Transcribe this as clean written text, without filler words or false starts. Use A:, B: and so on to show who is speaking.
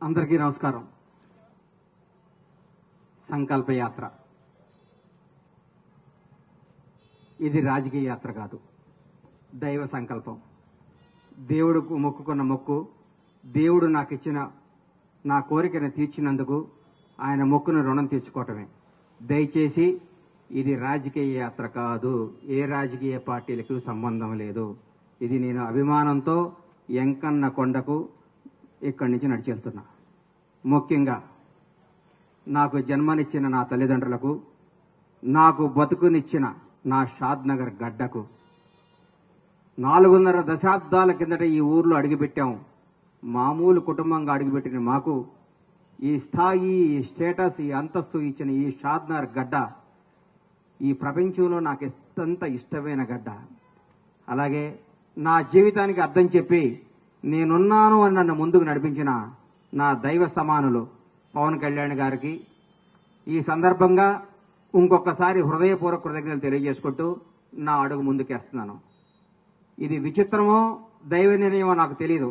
A: అందరికీ నమస్కారం. సంకల్ప యాత్ర ఇది రాజకీయ యాత్ర కాదు, దైవ సంకల్పం. దేవుడుకు మొక్కుకున్న మొక్కు, దేవుడు నాకు ఇచ్చిన నా కోరికను తీర్చినందుకు ఆయన మొక్కును రుణం తీర్చుకోవటమే. దయచేసి ఇది రాజకీయ యాత్ర కాదు, ఏ రాజకీయ పార్టీలకు సంబంధం లేదు. ఇది నేను అభిమానంతో ఎంకన్న కొండకు ఇక్కడి నుంచి నడిచెళ్తున్నా. ముఖ్యంగా నాకు జన్మనిచ్చిన నా తల్లిదండ్రులకు, నాకు బతుకునిచ్చిన నా షాద్ నగర్ గడ్డకు, 4.5 దశాబ్దాల కిందట ఈ ఊర్లో అడుగుపెట్టాం. మామూలు కుటుంబంగా అడుగుపెట్టిన మాకు ఈ స్థాయి, ఈ స్టేటస్, ఈ అంతస్తు ఇచ్చిన ఈ షాద్ నగర్ గడ్డ ఈ ప్రపంచంలో నాకు ఎంత ఇష్టమైన గడ్డ. అలాగే నా జీవితానికి అర్థం చెప్పి నేనున్నాను అని నన్ను ముందుకు నడిపించిన నా దైవ సమానులు పవన్ కళ్యాణ్ గారికి ఈ సందర్భంగా ఇంకొకసారి హృదయపూర్వక కృతజ్ఞతలు తెలియజేసుకుంటూ నా అడుగు ముందుకేస్తున్నాను. ఇది విచిత్రమో దైవ నిర్ణయమో నాకు తెలియదు.